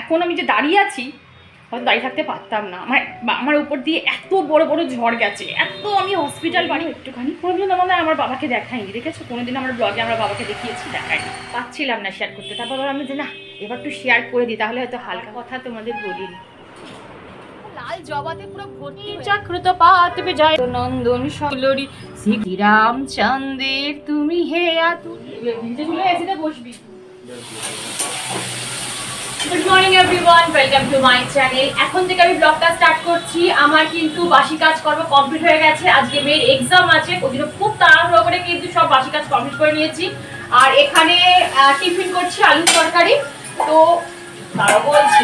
এখন আমি যে দাঁড়িয়ে আছি হয়তো দাঁড়িয়ে থাকতে পারতাম না। আমার উপর দিয়ে এত বড় বড় ঝড় গেছে, এত আমি হসপিটাল বাড়ি একটুখানি কোনোদিন আমাদের আমার বাবাকে দেখাইনি, দেখেছো? কোনোদিন আমার ব্লগে আমরা বাবাকে দেখিয়েছি, দেখাইনি, পাচ্ছিলাম না শেয়ার করতে। তারপর আমি যে না এবার একটু শেয়ার করে দিই, তাহলে হয়তো হালকা কথা তোমাদের বলি। লাল জবাতে পুরো ভর্তি চাকরুত পাত বেজায় নন্দন সকলরি শ্রীরামচন্দ্রের তুমি হে আতু ভিজে চলে এসে বসবি। Good morning everyone, welcome to my channel. এখন থেকে আমি ব্লগটা স্টার্ট করছি। আমার কিন্তু বাসি কাজ কর্ম কমপ্লিট হয়ে গেছে। আজকে মেয়ের এক্সাম আছে, ওই জন্য খুব তাড়াহুড়ো করে কিন্তু সব বাসি কাজ কমপ্লিট করে নিয়েছি। আর এখানে টিফিন করছি আলুর তরকারি। তো তারা বলছি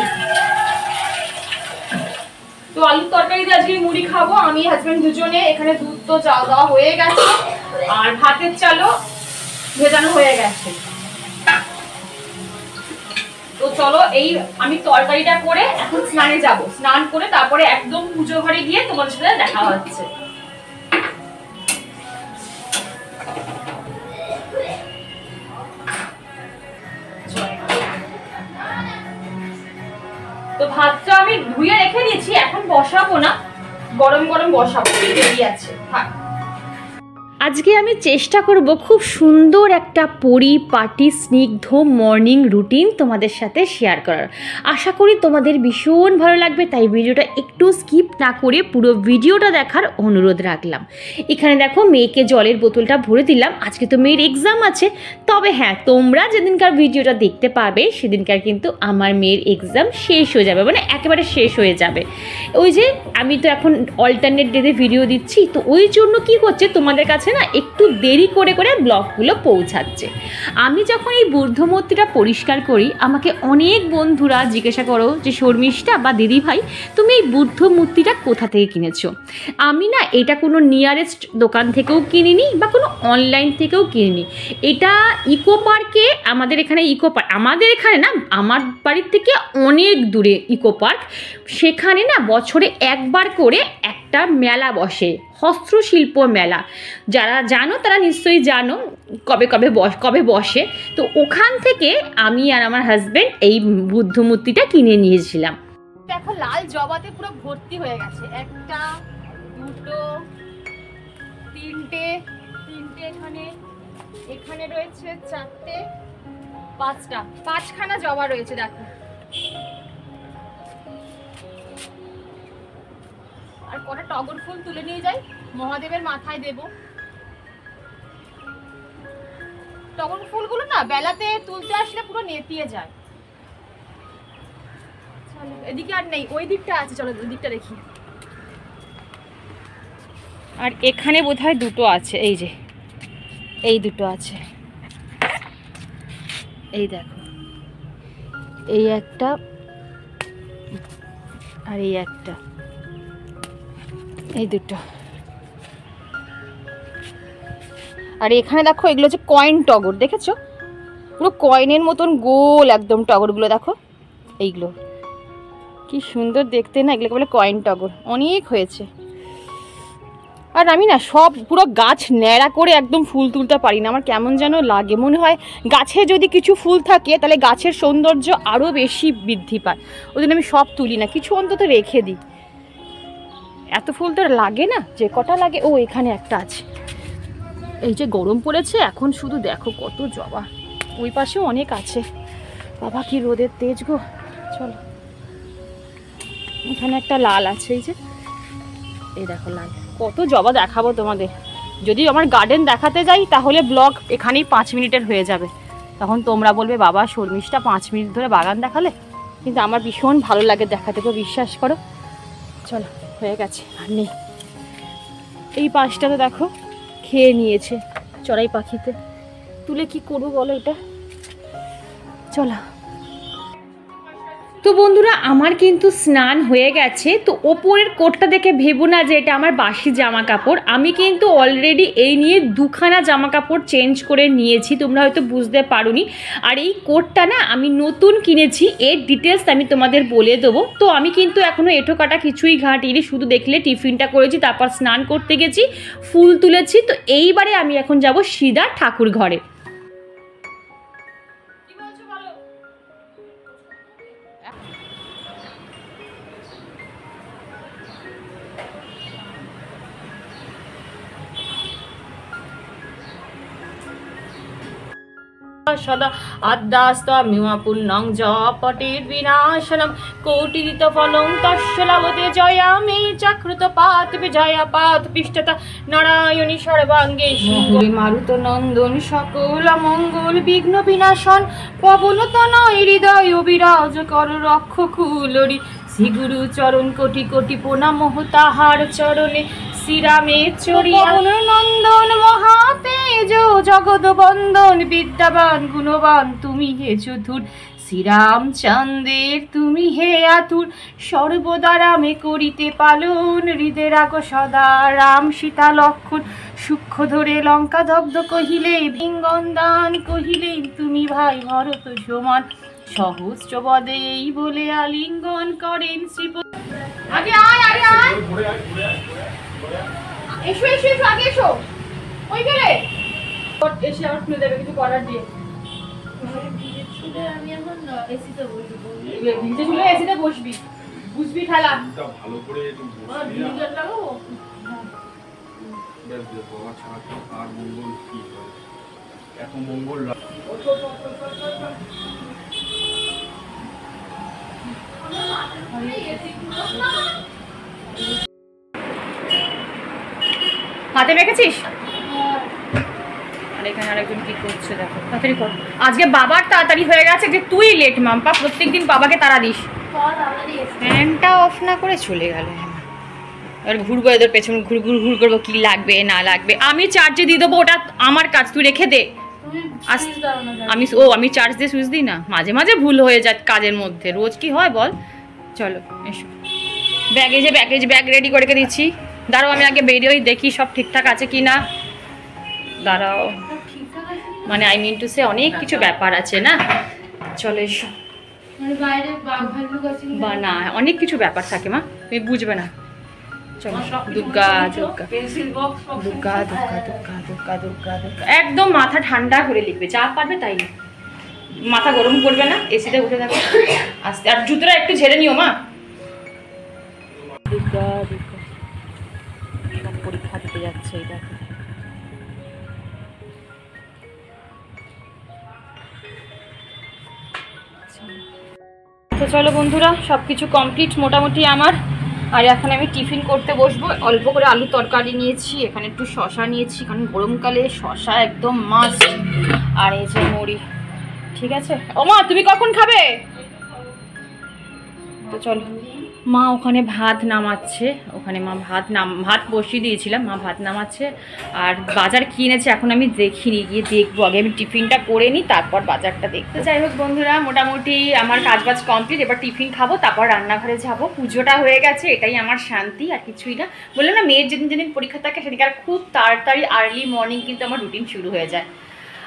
তো আলুর তরকারি দিয়ে আজকে মুড়ি খাবো আমি হাজবেন্ড দুজনে। এখানে দুধ তো চাল দেওয়া হয়ে গেছে আর ভাতের চালও ভেজানো হয়ে গেছে। তো চলো এই আমি তরকারিটা করে এখন স্নানে যাব। স্নান করে তারপরে একদম পুজো ঘরে গিয়ে তোমাদের সাথে দেখা হচ্ছে। তো ভাতটা আমি ধুয়ে রেখে দিয়েছি, এখন বসাবো না, গরম গরম বসাবো, রেডি আছে। আজকে আমি চেষ্টা করব খুব সুন্দর একটা পরিপাটি স্নিগ্ধ মর্নিং রুটিন তোমাদের সাথে শেয়ার করার। আশা করি তোমাদের ভীষণ ভালো লাগবে, তাই ভিডিওটা একটু স্কিপ না করে পুরো ভিডিওটা দেখার অনুরোধ রাখলাম। এখানে দেখো মেয়েকে জলের বোতলটা ভরে দিলাম, আজকে তো মেয়ের এক্সাম আছে। তবে হ্যাঁ, তোমরা যেদিনকার ভিডিওটা দেখতে পাবে সেদিনকার কিন্তু আমার মেয়ের এক্সাম শেষ হয়ে যাবে, মানে একেবারে শেষ হয়ে যাবে। ওই যে আমি তো এখন অল্টারনেট ডেতে ভিডিও দিচ্ছি, তো ওই জন্য কি হচ্ছে তোমাদের কাছে না একটু দেরি করে করে ব্লগগুলো পৌঁছাচ্ছে। আমি যখন এই বুদ্ধ মূর্তিটা পরিষ্কার করি, আমাকে অনেক বন্ধুরা জিজ্ঞাসা করো যে শর্মিষ্ঠা বা দিদি ভাই তুমি এই বুদ্ধ মূর্তিটা কোথা থেকে কিনেছো। আমি না এটা কোনো নিয়ারেস্ট দোকান থেকেও কিনিনি বা কোনো অনলাইন থেকেও কিনিনি। এটা ইকো পার্কে, আমাদের এখানে ইকো পার্ক, আমাদের এখানে না আমার বাড়ির থেকে অনেক দূরে ইকো পার্ক, সেখানে না বছরে একবার করে একটা মেলা বসে, হস্তশিল্প মেলা। যারা জানো তারা নিশ্চয়ই জানো কবে বসে। তো ওখান থেকে আমি আর আমার হাজবেন্ড এই বুদ্ধ মূর্তিটা কিনে নিয়েছিলাম। দেখো লাল জবাতে পুরো ভর্তি হয়ে গেছে, একটা দুটো তিনটে এখানে রয়েছে চারটে পাঁচখানা জবা রয়েছে। দেখো আর কটা টগর ফুল তুলে নিয়ে যাই, মহাদেবের মাথায় দেব। টগর ফুলগুলো না বেলাতে তুলতে আসলে পুরো নেতিয়ে যায়। এদিকে আর নেই, ওই দিকটা আছে, চলো ওই দিকটা দেখি। আর এখানে বোধহয় দুটো আছে, এই যে এই দুটো আছে, এই দেখো এই একটা আর এই একটা, এই দুটো। আর এখানে দেখো এগুলো হচ্ছে কয়েন টগর, দেখেছো? পুরো কয়েনের মতন গোল একদম টগরগুলো, দেখো এইগুলো কি সুন্দর দেখতে না, এগুলোকে বলে কয়েন টগর। অনেক হয়েছে। আর আমি না সব পুরো গাছ ন্যাড়া করে একদম ফুল তুলতে পারি না, আমার কেমন যেন লাগে। মনে হয় গাছে যদি কিছু ফুল থাকে তাহলে গাছের সৌন্দর্য আরও বেশি বৃদ্ধি পায়। ওই জন্য আমি সব তুলি না, কিছু অন্তত রেখে দিই। এত ফুল তো লাগে না, যে কটা লাগে। ও এখানে একটা আছে। এই যে গরম পড়েছে এখন, শুধু দেখো কত জবা। ওই পাশেও অনেক আছে। বাবা কি রোদের তেজ গো। চলো এখানে একটা লাল আছে, এই যে এই দেখো লাল। কত জবা দেখাবো তোমাদের। যদি আমার গার্ডেন দেখাতে যাই তাহলে ব্লগ এখানেই 5 মিনিটের হয়ে যাবে। তখন তোমরা বলবে বাবা শর্মিষ্ঠা 5 মিনিট ধরে বাগান দেখালে। কিন্তু আমার ভীষণ ভালো লাগে দেখাতে, তো বিশ্বাস করো। চলো হয়ে গেছে, আর নেই। এই পাশটা তো দেখো খেয়ে নিয়েছে চড়াই পাখিতে। তুলে কি করবো বলো এটা। চলো তো বন্ধুরা, আমার কিন্তু স্নান হয়ে গেছে। তো ওপরের কোটটা দেখে ভেবো না যে এটা আমার বাসি জামা কাপড়। আমি কিন্তু অলরেডি এই নিয়ে 2খানা জামা কাপড় চেঞ্জ করে নিয়েছি, তোমরা হয়তো বুঝতে পারোনি। আর এই কোটটা না আমি নতুন কিনেছি, এর ডিটেলস আমি তোমাদের বলে দেবো। তো আমি কিন্তু এখনও এঁঠো কাটা কিছুই ঘাঁটিনি, শুধু দেখলে টিফিনটা করেছি, তারপর স্নান করতে গেছি, ফুল তুলেছি। তো এইবারে আমি এখন যাব সিধা ঠাকুর ঘরে। সদা আদ্যাস্তামিমা পুণ্যং জপটের বিনাশনম কোটিদিত ফলং তস্য লভতে জয়া মে চাকৃত পাত বিজয়া পাত পিষ্টতা নারায়ণী সর্বাঙ্গে শিবে মারুত নন্দন সকল মঙ্গল বিঘ্ন বিনাশন পবনতনয় হৃদয় বিরাজ কর রক্ষ কুলরি শ্রী গুরু চরণ কোটি কোটি প্রণাম তাহার চরণে শ্রীরামে চরিয়া নন্দন মহাতেজ জগৎ বন্দন বিদ্যাবান গুণবান তুমি হে চতুর শ্রীরামচন্দ্রের তুমি হে আতুর সর্বদা রামে করিতে পালন হৃদে রাখ সদা রাম সীতা লক্ষণ সূক্ষ্ম ধরে লঙ্কা দগ্ধ কহিলে ভিঙ্গন দান কহিলে তুমি ভাই ভরত সমান সহস্র বদে এই বলে আলিঙ্গন করেন শ্রীপতি। আগে আয় আগে আয় এসো এসো এসো আগে এসো ওই গেলে এসে আবার খুলে দেবে কিছু করার দিয়ে আমি এখন এসিতে বসবো ভিজে চলে এসিতে বসবি বুঝবি ঠালা ভালো করে ভিডিও লাগাবো বেশ দেখো আচ্ছা আর মঙ্গল কি হয় এত মঙ্গল হাতে মেখেছিস আর এখানে আরেকজন কি করছে দেখো তাড়াতাড়ি কর আজকে বাবার তাড়াতাড়ি হয়ে গেছে যে তুই লেট মাম্পা প্রত্যেকদিন বাবাকে তাড়া দিস ফ্যানটা অফ না করে চলে গেল এবার ঘুরবো এদের পেছন ঘুর ঘুর ঘুর করবো কি লাগবে না লাগবে আমি চার্জে দিয়ে দেবো ওটা আমার কাজ তুই রেখে দে আমি চার্জ দিয়ে সুইচ দিই না মাঝে মাঝে ভুল হয়ে যায় কাজের মধ্যে রোজ কি হয় বল চলো এসো ব্যাগ রেডি করে রেখে দিচ্ছি দাঁড়াও আমি আগে বেরিয়েই দেখি সব ঠিকঠাক আছে কি না দাঁড়াও মানে আই মিন টু সে অনেক কিছু ব্যাপার আছে না চলো এসো বা না অনেক কিছু ব্যাপার থাকে মা তুমি বুঝবে না চলো দুর্গা দুর্গা দুর্গা দুর্গা দুর্গা দুর্গা দুর্গা দুর্গা একদম মাথা ঠান্ডা করে লিখবে যা পারবে তাই মাথা গরম করবে না এসিতে উঠে থাকবে আস্তে আর জুতোটা একটু ঝেড়ে নিও মা দুর্গা দুর্গা পরীক্ষা দিতে যাচ্ছে এটা তো চলো বন্ধুরা সব কিছু কমপ্লিট মোটামুটি আমার আর এখন আমি টিফিন করতে বসবো অল্প করে আলু তরকারি নিয়েছি এখানে একটু শশা নিয়েছি কারণ গরমকালে শশা একদম মাস্ট আর এই যে মুড়ি ঠিক আছে ও মা তুমি কখন খাবে তো চলো মা ওখানে ভাত নামাচ্ছে ওখানে মা ভাত বসিয়ে দিয়েছিলাম মা ভাত নামাচ্ছে আর বাজার কিনেছে এখন আমি দেখিনি গিয়ে দেখবো আগে আমি টিফিনটা করে নিই তারপর বাজারটা দেখতে যাই হোক বন্ধুরা মোটামুটি আমার কাজবাজ কমপ্লিট এবার টিফিন খাবো তারপর রান্নাঘরে যাবো পুজোটা হয়ে গেছে এটাই আমার শান্তি আর কিছুই না বললাম না মেয়ের যেদিন যেদিন পরীক্ষা থাকে সেদিকে আর খুব তাড়াতাড়ি আর্লি মর্নিং কিন্তু আমার রুটিন শুরু হয়ে যায়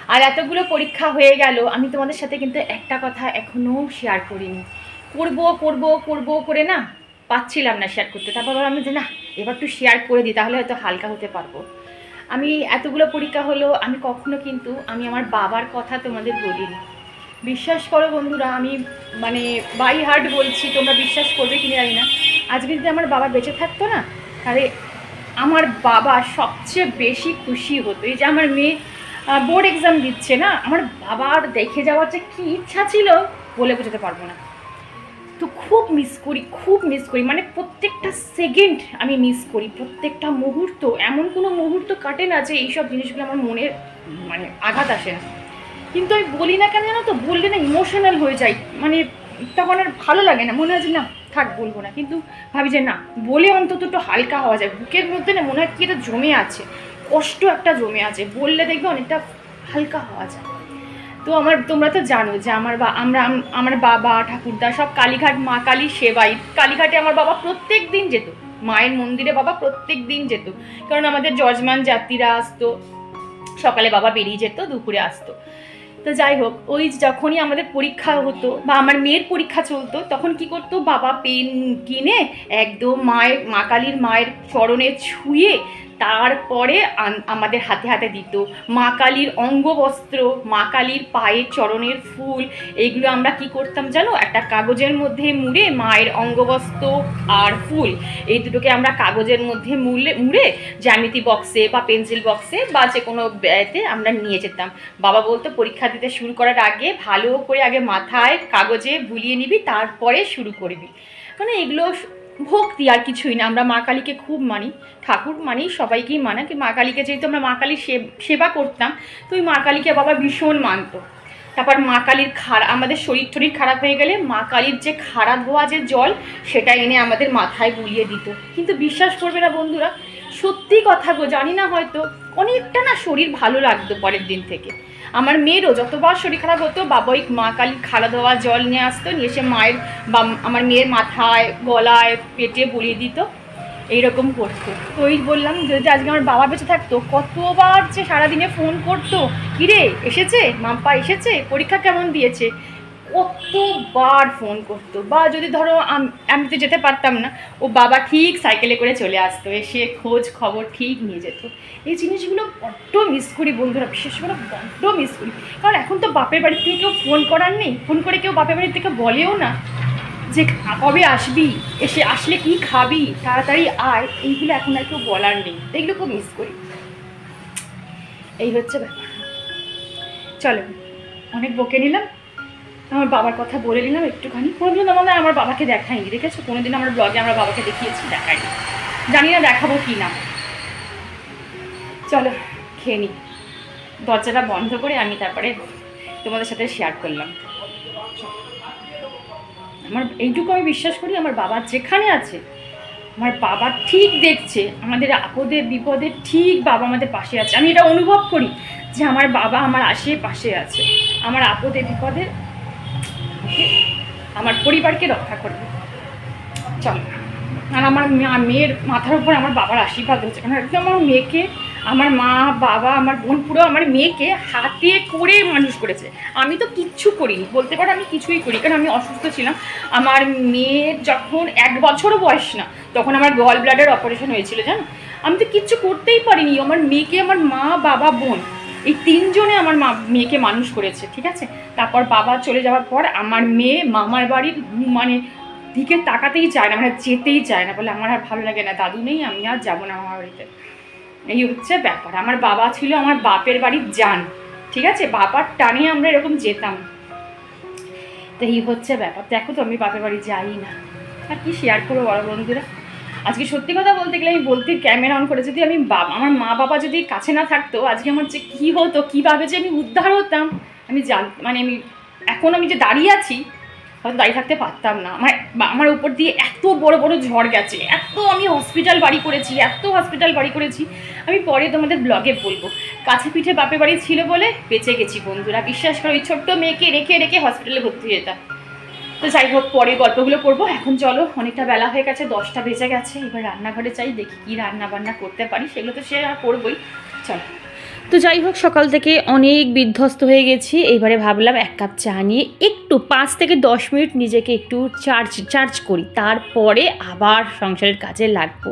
আর এতগুলো পরীক্ষা হয়ে গেল আমি তোমাদের সাথে কিন্তু একটা কথা এখনও শেয়ার করিনি করবো করে না পাচ্ছিলাম না শেয়ার করতে তারপর আমি যে না এবার একটু শেয়ার করে দিই তাহলে হয়তো হালকা হতে পারবো আমি এতগুলো পরীক্ষা হলো আমি কখনো কিন্তু আমি আমার বাবার কথা তোমাদের বলিনি বিশ্বাস করো বন্ধুরা আমি মানে বাই হার্ট বলছি তোমরা বিশ্বাস করবে কিনা জানি না আজকে যদি আমার বাবা বেঁচে থাকতো না তাহলে আমার বাবা সবচেয়ে বেশি খুশি হতো এই যে আমার মেয়ে বোর্ড এক্সাম দিচ্ছে না আমার বাবার দেখে যাওয়ার যে কী ইচ্ছা ছিল বলে বোঝাতে পারবো না তো খুব মিস করি মানে প্রত্যেকটা সেকেন্ড আমি মিস করি প্রত্যেকটা মুহূর্ত এমন কোনো মুহূর্ত কাটে না যে এইসব জিনিসগুলো আমার মনের মানে আঘাত আসে না কিন্তু আমি বলি না কেন জানো তো বললে না ইমোশনাল হয়ে যাই মানে তখন আর ভালো লাগে না মনে হয় যে না থাক বলবো না কিন্তু ভাবি যে না বলে অন্তত একটু হালকা হওয়া যায় বুকের মধ্যে না মনে হয় কি এটা জমে আছে কষ্ট একটা জমে আছে বললে দেখবে অনেকটা হালকা হওয়া যায় তো তোমরা তো জানো যে আমার বাবা ঠাকুরদা সব কালীঘাট মা কালী সেবাই কালীঘাটে আমার বাবা প্রত্যেক দিন যেত মায়ের মন্দিরে বাবা প্রত্যেক দিন যেত কারণ আমাদের যজমান যাত্রীরা আসতো সকালে বাবা বেরিয়ে যেত দুপুরে আসতো তো যাই হোক ওই যখনই আমাদের পরীক্ষা হতো বা আমার মেয়ের পরীক্ষা চলতো তখন কি করতো বাবা পেন কিনে একদম মা কালীর মায়ের চরণে ছুঁয়ে তারপরে আমাদের হাতে হাতে দিত মা কালীর অঙ্গবস্ত্র, মা কালীর পায়ের চরণের ফুল। এইগুলো আমরা কি করতাম জানো, একটা কাগজের মধ্যে মুড়ে মায়ের অঙ্গবস্ত্র আর ফুল এই দুটোকে আমরা কাগজের মধ্যে মুড়ে জ্যামিতি বক্সে বা পেন্সিল বক্সে বা যে কোনো ব্যাগতে আমরা নিয়ে যেতাম। বাবা বলতো পরীক্ষা দিতে শুরু করার আগে ভালো করে আগে মাথায় কাগজে বুলিয়ে নিবি, তারপরে শুরু করবি। মানে এগুলো ভক্তি আর কিছুই না। আমরা মা কালীকে খুব মানি, ঠাকুর মানি, সবাইকেই মানা, কি মা কালীকে যেহেতু আমরা মা কালীর সেবা করতাম তো ওই মা কালীকে বাবা ভীষণ মানতো। তারপর মা কালীর আমাদের শরীর টরীর খারাপ হয়ে গেলে মা কালীর যে খাড়া ধোয়া যে জল সেটা এনে আমাদের মাথায় বুলিয়ে দিত। কিন্তু বিশ্বাস করবে না বন্ধুরা, সত্যি কথা গো, জানি না হয়তো অনেকটা না শরীর ভালো লাগতো পরের দিন থেকে। আমার মেয়েরও যতবার শরীর খারাপ হতো বাবা ওই মা কালীর খাড়া ধোয়া জল নিয়ে আসতো, নিয়ে এসে মায়ের বা আমার মেয়ের মাথায় গলায় পেটে বুলিয়ে দিত, এইরকম করতো। তো ওই বললাম যদি আজকে আমার বাবা বেঁচে থাকতো কতবার যে সারাদিনে ফোন করতো, কিরে এসেছে, মাম্পা এসেছে, পরীক্ষা কেমন দিয়েছে, কতবার ফোন করতো। বা যদি ধরো আমি তো যেতে পারতাম না, ও বাবা ঠিক সাইকেলে করে চলে আসতো, এসে খোঁজ খবর ঠিক নিয়ে যেত। এই জিনিসগুলো বড্ড মিস করি বন্ধুরা, বিশেষ করে বড্ড মিস করি। কারণ এখন তো বাপের বাড়ি থেকে কেউ ফোন করার নেই, ফোন করে কেউ বাপের বাড়ি থেকে বলেও না যে কবে আসবি, এসে আসলে কি খাবি, তাড়াতাড়ি আয়, এইগুলো এখন আর কেউ বলার নেই। এইগুলো খুব মিস করি। এই হচ্ছে ব্যাপার। চলো অনেক বকে নিলাম, আমার বাবার কথা বলে নিলাম একটুখানি। কোনোদিন আমাদের আমার বাবাকে দেখাইনি, দেখেছো? কোনোদিন আমার ব্লগে আমরা বাবাকে দেখিয়েছি, দেখাইনি, জানি না দেখাবো কি না। চলো খেয়ে নিই, দরজাটা বন্ধ করে আমি তারপরে তোমাদের সাথে শেয়ার করলাম। আমার এইটুকু আমি বিশ্বাস করি, আমার বাবা যেখানে আছে আমার বাবা ঠিক দেখছে, আমাদের আপদে বিপদে ঠিক বাবা আমাদের পাশে আছে। আমি এটা অনুভব করি যে আমার বাবা আমার আশেপাশে আছে, আমার আপদে বিপদে আমার পরিবারকে রক্ষা করবে। চল, আর আমার মেয়ের মাথার উপর আমার বাবার আশীর্বাদ হচ্ছে, কারণ একদম আমার মেয়েকে আমার মা বাবা আমার বোন পুরো আমার মেয়েকে হাতে করে মানুষ করেছে। আমি তো কিচ্ছু করিনি, বলতে পারো আমি কিছুই করি, কারণ আমি অসুস্থ ছিলাম। আমার মেয়ের যখন 1 বছরও বয়স না তখন আমার গল ব্লাডার অপারেশন হয়েছিল, জানো? আমি তো কিচ্ছু করতেই পারিনি। আমার মেয়েকে আমার মা বাবা বোন এই 3 জনে আমার মেয়েকে মানুষ করেছে, ঠিক আছে? তারপর বাবা চলে যাওয়ার পর আমার মেয়ে মামার বাড়ির মানে দিকে তাকাতেই চায় না, মানে যেতেই চায় না, বলে আমার আর ভালো লাগে না, দাদু নেই, আমি আর যাবো না মামার বাড়িতে। এই হচ্ছে ব্যাপার। আমার বাবা ছিল আমার বাপের বাড়ির জান, ঠিক আছে? বাবার টানে আমরা এরকম যেতাম। তো এই হচ্ছে ব্যাপার। দেখো তো আমি বাপের বাড়ি যাই না, আর কি শেয়ার করবো বড় বন্ধুরা। আজকে সত্যি কথা বলতে গেলে আমি ক্যামেরা অন করে যদি আমি আমার মা বাবা যদি কাছে না থাকতো, আজকে আমার যে কী হতো, কীভাবে যে আমি উদ্ধার হতাম আমি মানে এখন আমি যে দাঁড়িয়ে আছি হয়তো দাঁড়িয়ে থাকতে পারতাম না। আমার উপর দিয়ে এত বড় বড় ঝড় গেছে, এত আমি হসপিটাল বাড়ি করেছি, আমি পরে তোমাদের ব্লগে বলবো। কাছে পিঠে বাপের বাড়ি ছিল বলে বেঁচে গেছি বন্ধুরা, বিশ্বাস করো। ওই ছোট্ট মেয়েকে রেখে হসপিটালে ভর্তি হয়ে যেতাম। তো যাই হোক, পরে গল্পগুলো করবো। এখন চলো, অনেকটা বেলা হয়ে গেছে, 10টা বেজে গেছে। এবার রান্নাঘরে চাই, দেখি কী রান্না বান্না করতে পারি, সেগুলো তো সে করবোই। চলো। তো যাই হোক, সকাল থেকে অনেক বিধ্বস্ত হয়ে গেছি। এইবারে ভাবলাম 1 কাপ চা নিয়ে একটু 5 থেকে 10 মিনিট নিজেকে একটু চার্জ করি, তারপরে আবার সংসারের কাজে লাগবো।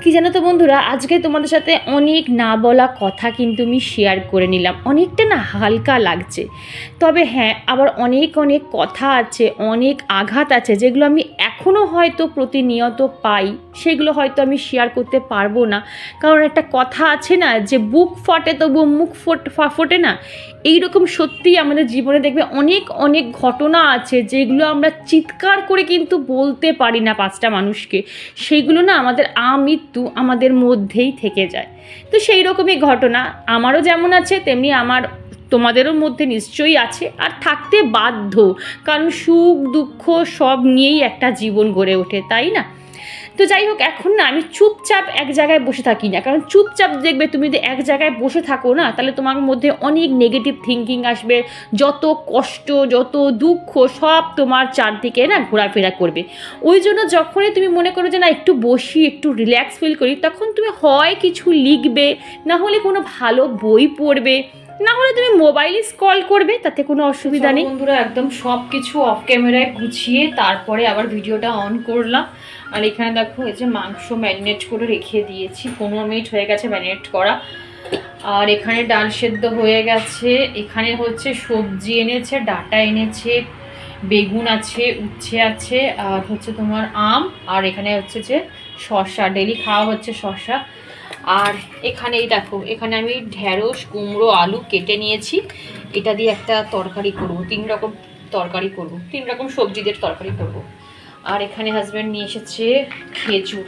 কি জানো তো বন্ধুরা, আজকে তোমাদের সাথে অনেক না বলা কথা কিন্তু আমি শেয়ার করে নিলাম। অনেকটা না হালকা লাগছে, তবে হ্যাঁ আবার অনেক কথা আছে, অনেক আঘাত আছে যেগুলো আমি এখনও হয়তো প্রতিনিয়ত পাই, সেগুলো হয়তো আমি শেয়ার করতে পারবো না। কারণ একটা কথা আছে না যে বুক ফটে তবু মুখ ফোটে না, এইরকম সত্যিই আমাদের জীবনে দেখবে অনেক ঘটনা আছে যেগুলো আমরা চিৎকার করে কিন্তু বলতে পারি না 5টা মানুষকে, সেইগুলো না আমাদের আমৃত্যু আমাদের মধ্যেই থেকে যায়। তো সেই রকমই ঘটনা আমারও যেমন আছে, তেমনি তোমাদেরও মধ্যে নিশ্চয়ই আছে, আর থাকতে বাধ্য, কারণ সুখ দুঃখ সব নিয়েই একটা জীবন গড়ে ওঠে, তাই না? তো যাই হোক, এখন না আমি চুপচাপ এক জায়গায় বসে থাকি না, কারণ চুপচাপ দেখবে তুমি যদি এক জায়গায় বসে থাকো না, তাহলে তোমার মধ্যে অনেক নেগেটিভ থিঙ্কিং আসবে, যত কষ্ট যত দুঃখ সব তোমার চারদিকে না ঘোরাফেরা করবে। ওই জন্য যখনই তুমি মনে করো যে না একটু বসি, একটু রিল্যাক্স ফিল করি, তখন তুমি হয় কিছু লিখবে, না হলে কোনো ভালো বই পড়বে, না হলে তুমি মোবাইলে স্ক্রল করবে, তাতে কোনো অসুবিধা নেই। বন্ধুরা একদম সব কিছু অফ ক্যামেরায় গুছিয়ে তারপরে আবার ভিডিওটা অন করলাম। আর এখানে দেখো এই যে মাংস ম্যারিনেট করে রেখে দিয়েছি, 15 মিনিট হয়ে গেছে ম্যারিনেট করা। আর এখানে ডাল সেদ্ধ হয়ে গেছে, এখানে হচ্ছে সবজি এনেছে, ডাঁটা এনেছে, বেগুন আছে, উচ্ছে আছে, আর হচ্ছে তোমার আম, আর এখানে হচ্ছে যে শসা, ডেলি খাওয়া হচ্ছে শসা। আর এখানে এই দেখো, এখানে আমি ঢেঁড়স, কুমড়ো, আলু কেটে নিয়েছি, এটা দিয়ে একটা তরকারি করব, 3 রকম তরকারি করব, 3 রকম সবজি দিয়ে তরকারি করব। আর এখানে হাজব্যান্ড নিয়ে এসেছে খেজুর,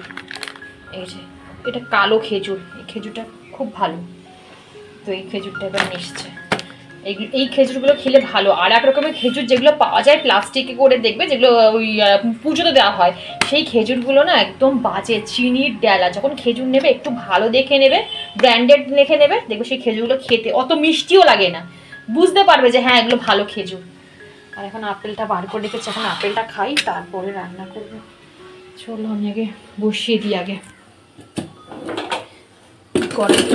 এই যে এটা কালো খেজুর, এই খেজুরটা খুব ভালো, তো এই খেজুরটা এবার নিয়ে এসেছে। এই খেজুরগুলো খেলে ভালো। আর এক রকমের খেজুর যেগুলো পাওয়া যায় প্লাস্টিকে করে, দেখবে যেগুলো ওই পুজোতে দেওয়া হয়, সেই খেজুরগুলো না একদম বাজে, চিনির ডেলা। যখন খেজুর নেবে একটু ভালো দেখে নেবে, ব্র্যান্ডেড দেখে নেবে, দেখবে সেই খেজুরগুলো খেতে অত মিষ্টিও লাগে না, বুঝতে পারবে যে হ্যাঁ এগুলো ভালো খেজুর। আর এখন আপেলটা বার করে রেখেছি, এখন আপেলটা খাই তারপরে রান্না করবো। চলো আমি আগে বসিয়ে দিই, আগে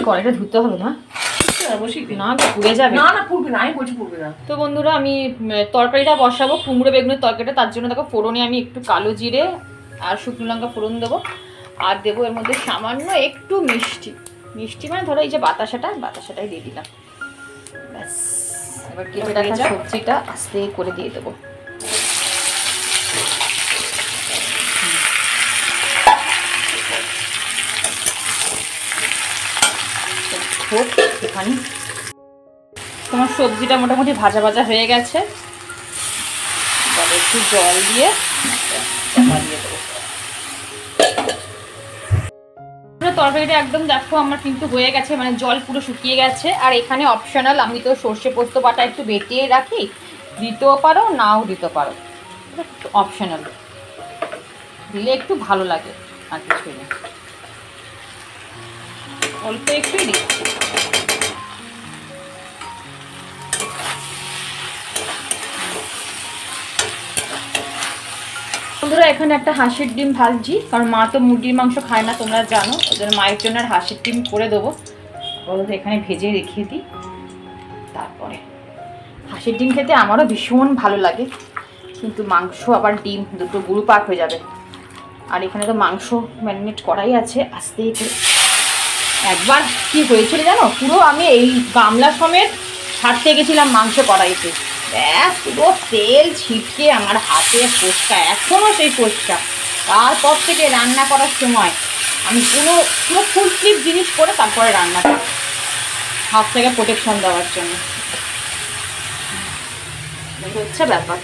কড়াইটা ধুতে হবে না, না পুড়ে যাবে। না না পুড়বে না, আমি বলছি পুড়বে না। তো বন্ধুরা আমি তরকারিটা বসাবো, কুমড়ো বেগুনের তরকারিটা। তার জন্য দেখো ফোড়নে আমি একটু কালো জিরে আর শুকনো লঙ্কা ফোড়ন দেবো, আর দেবো এর মধ্যে সামান্য একটু মিষ্টি, মিষ্টি মানে ধরো এই যে বাতাসাটাই দিয়ে দিলাম, ব্যাস। এবার কেটে রাখা সবজিটা আস্তে করে দিয়ে দেবো। এখানে তোমার সবজিটা মোটামুটি ভাজা ভাজা হয়ে গেছে, একটু জল দিয়ে চাপা দিয়ে দেবো। তরকারিটা একদম দেখো আমার কিন্তু হয়ে গেছে, মানে জল পুরো শুকিয়ে গেছে। আর এখানে অপশনাল, আমি তো সর্ষে পোস্ত বাটা একটু বেটিয়ে রাখি, দিতেও পারো নাও দিতে পারো, অপশনাল, দিলে একটু ভালো লাগে, আর কিছুই না, অল্প একটুই দিচ্ছি। বন্ধুরা এখানে একটা হাঁসের ডিম ভাজছি, কারণ মা তো মুরগির মাংস খায় না তোমরা জানো, ওই জন্য মায়ের জন্য আর হাঁসের ডিম করে দেবো। বলতে এখানে ভেজে রেখে দিই, তারপরে হাঁসের ডিম খেতে আমারও ভীষণ ভালো লাগে, কিন্তু মাংস আবার ডিম দুটো গুরু পাক হয়ে যাবে। আর এখানে তো মাংস ম্যারিনেট করাই আছে, আস্তে করে। একবার কি হয়েছিল জানো, পুরো আমি এই গামলা সমেত ছাড়তে গেছিলাম মাংস কড়াইতে, ব্যাস পুরো তেল ছিটকে আমার হাতে ফোসকা, এখনও সেই ফোসকা। তারপর থেকে রান্না করার সময় আমি পুরো ফুল স্লিভ জিনিস করে তারপরে রান্না করি, হাত থেকে প্রোটেকশন দেওয়ার জন্য। হচ্ছে ব্যাপার,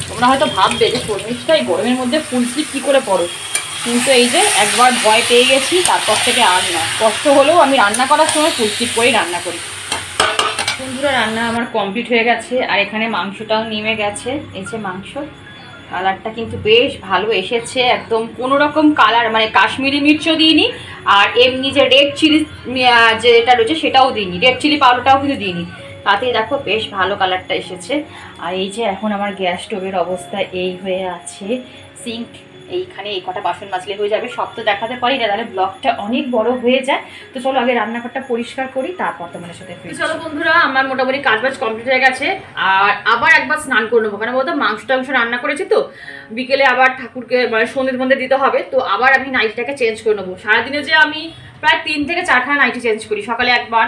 তোমরা হয়তো ভাববে যে শর্মিষ্ঠা এই গরমের মধ্যে ফুল স্লিভ কী করে পরো, কিন্তু এই যে একবার ভয় পেয়ে গেছি, তারপর থেকে আর নয়, কষ্ট হলেও আমি রান্না করার সময় ফুল স্লিভ করেই রান্না করি। বন্ধুরা রান্না আমার কমপ্লিট হয়ে গেছে, আর এখানে মাংসটাও নেমে গেছে। এই যে মাংস, কালারটা কিন্তু বেশ ভালো এসেছে, একদম কোনো রকম কালার, মানে কাশ্মীরি মির্চও দিইনি, আর এমনি যে রেড চিলি যেটা রয়েছে সেটাও দিইনি, রেড চিলি পাউডারটাও কিন্তু দিইনি, তাতেই দেখো বেশ ভালো কালারটা এসেছে। আর এই যে এখন আমার গ্যাস স্টোভের অবস্থা এই হয়ে আছে, সিঙ্ক এইখানে এই কটা বাসন মাজলে হয়ে যাবে, সব তো দেখাতে পারি না, তাহলে ব্লগটা অনেক বড় হয়ে যায়। তো চলো আগে রান্নাঘরটা পরিষ্কার করি, তারপর তোমাদের সাথে ফিরে। চলো বন্ধুরা আমার মোটামুটি কাজবাজ কমপ্লিট হয়ে গেছে, আর আবার একবার স্নান করে নেবো, কারণ বলতো মাংস টাংস রান্না করেছি তো, বিকেলে আবার ঠাকুরকে মানে সন্ধ্যের মধ্যে দিতে হবে, তো আবার আমি নাইটিটাকে চেঞ্জ করে নেবো। সারাদিনে যে আমি প্রায় 3 থেকে 4খানা নাইটি চেঞ্জ করি, সকালে একবার,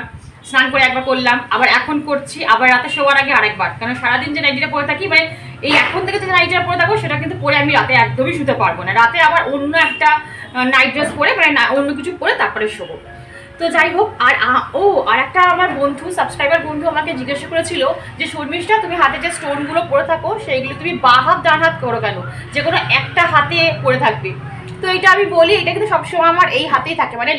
স্নান করে একবার করলাম, আবার এখন করছি, আবার রাতে শোয়ার আগে আরেকবার, কারণ সারাদিন যে নাইটিটা পরে থাকি, মানে এই এখন থেকে যে নাইটিটা পরে থাকবো সেটা কিন্তু পরে আমি রাতে একদমই শুতে পারবো না, রাতে আবার অন্য একটা নাইট ড্রেস পরে, মানে অন্য কিছু পরে তারপরে শোবো। তো যাই হোক, আর একটা আমার বন্ধু, সাবস্ক্রাইবার বন্ধু আমাকে জিজ্ঞাসা করেছিল যে শর্মিষ্ঠা তুমি হাতে যে স্টোনগুলো পরে থাকো সেইগুলো তুমি বাঁ হাত ডান হাত করো কেন, যে কোনো একটা হাতে পরে থাকবে। তো এটা আমি বলি, এটা কিন্তু সবসময় আমার এই হাতেই থাকে, মানে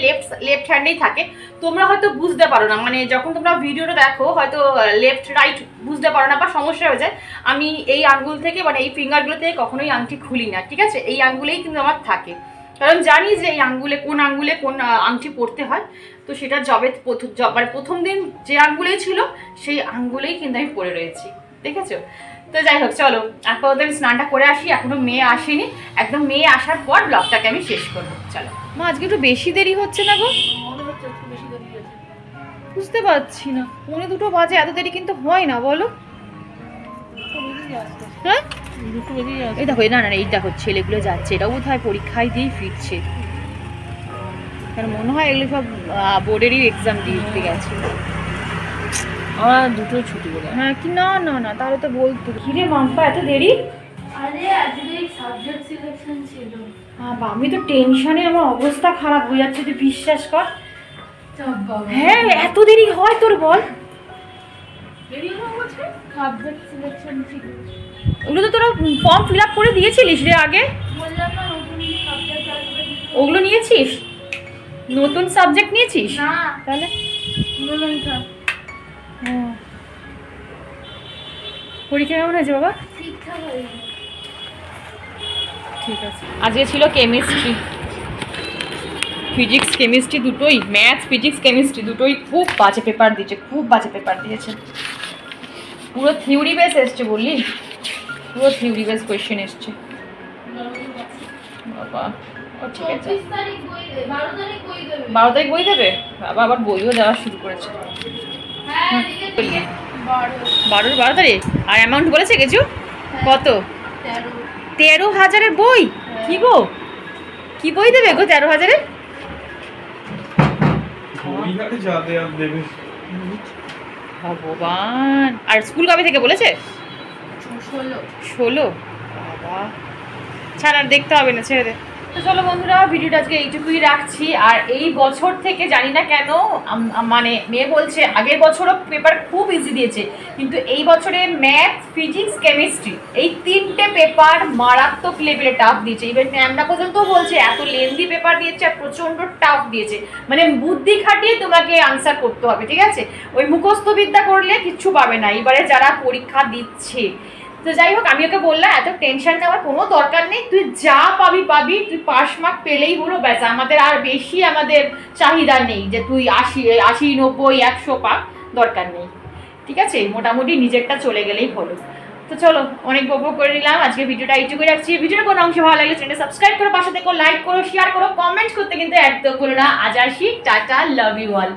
লেফট হ্যান্ডেই থাকে। তোমরা হয়তো বুঝতে পারো না, মানে যখন তোমরা ভিডিওটা দেখো হয়তো লেফট রাইট বুঝতে পারো না বা সমস্যা হয়ে যায়। আমি এই আঙ্গুল থেকে, মানে এই ফিঙ্গারগুলো থেকে কখনোই আংটি খুলি না, ঠিক আছে, এই আঙ্গুলেই কিন্তু আমার থাকে, কারণ জানি যে এই আঙ্গুলে কোন আংটি পরতে হয়। তো সেটা মানে প্রথম দিন যে আঙ্গুলেই ছিল সেই আঙ্গুলেই কিন্তু আমি পরে রয়েছি, দেখেছো। তো যাই হোক চলো আপাতত আমি স্নানটা করে আসি, এখনো মেয়ে আসেনি, একদম মেয়ে আসার পর ব্লগটাকে আমি শেষ করবো। চলো মা, আজকে একটু বেশি দেরি হচ্ছে না গো? বুঝতে পারছি না, 2:45 বাজে, এত দেরি কিন্তু হয় না বলো। হ্যাঁ এই দেখো, না না এই দেখো ছেলেগুলো যাচ্ছে, এটাও বোধ হয় পরীক্ষায় দিয়েই ফিরছে, কারণ মনে হয় এগুলো সব বোর্ডেরই এক্সাম দিতে গেছে। আমার দুটো ছুটি করে। হ্যাঁ কি না না না, তাহলে তো বলতো। কিরে মাম্পা এত দেরি? আরে আজকে সাবজেক্ট সিলেকশন ছিল। আমি তো টেনশনে আমার অবস্থা খারাপ হয়ে যাচ্ছে, তুই বিশ্বাস কর। হ্যাঁ এত দেরি হয় তোর, বল। দেরি হচ্ছে, সাবজেক্ট সিলেকশন ছিল। ওগুলো তো তোরা ফর্ম ফিল আপ করে দিয়েছিলিস রে আগে? বললাম না নতুন সাবজেক্ট আসবে। ওগুলো নিয়েছিস? নতুন সাবজেক্ট নিয়েছিস? না তাহলে মূলমন্ত্র পরীক্ষা কেমন হয়েছে বাবা? ঠিকঠাক হয়েছে। ঠিক আছে। আজকে ছিল কেমিস্ট্রি, ফিজিক্স কেমিস্ট্রি দুটোই, ম্যাথ ফিজিক্স কেমিস্ট্রি দুটোই খুব বাজে পেপার দিয়েছে, খুব বাজে পেপার দিয়েছে। পুরো থিওরি বেস এসছে, বললি পুরো থিওরি বেস কোয়েশ্চেন এসছে বাবা। ঠিক আছে, 24 তারিখ বই দেবে, 12 তারিখ বই দেবে। 12 তারিখ বই দেবে বাবা, আবার বইও দেওয়া শুরু করেছে। হ্যাঁ লিখেছি 12 তারিখ। আর অ্যামাউন্ট বলেছে কিছু? কত? 13। 13,000-এর বই? কি গো, কি বই দেবে গো 13,000-এর? ভগবান। আর স্কুল কবে থেকে বলেছে? 16। বাবা ছাড়, আর দেখতে হবে না, ছেড়ে দে। তো চলো বন্ধুরা, ভিডিওটা আজকে এইটুকুই রাখছি। আর এই বছর থেকে জানি না কেন, মানে মেয়ে বলছে আগের বছরও পেপার খুব ইজি দিয়েছে, কিন্তু এই বছরে ম্যাথ ফিজিক্স কেমিস্ট্রি এই 3টে পেপার মারাত্মক লেভেলে টাফ দিয়েছে। ইভেন ম্যামরা পর্যন্ত বলছে এত লেন্দি পেপার দিয়েছে আর প্রচণ্ড টাফ দিয়েছে, মানে বুদ্ধি খাটিয়ে তোমাকে আনসার করতে হবে, ঠিক আছে? ওই মুখস্থ বিদ্যা করলে কিচ্ছু পাবে না এবারে যারা পরীক্ষা দিচ্ছে। তো যাই হোক, আমি ওকে বললাম এত টেনশন নেওয়ার কোনো দরকার নেই, তুই যা পাবি পাবি, তুই পাস মার্ক পেলেই হলো, ব্যাস। আমাদের আর বেশি আমাদের চাহিদা নেই যে তুই 80, 90, 100 পাক, দরকার নেই, ঠিক আছে? মোটামুটি নিজেরটা চলে গেলেই হলো। তো চলো, অনেক বকবক করে নিলাম, আজকে ভিডিওটা এইটুকুই রাখছি। ভিডিওর কোনো অংশ ভালো লাগলে চ্যানেলটা সাবস্ক্রাইব করো, পাশে দেখো, লাইক করো, শেয়ার করো, কমেন্ট করতে কিন্তু একদম করো না। আজ আসি, টাটা, লাভ ইউ অল।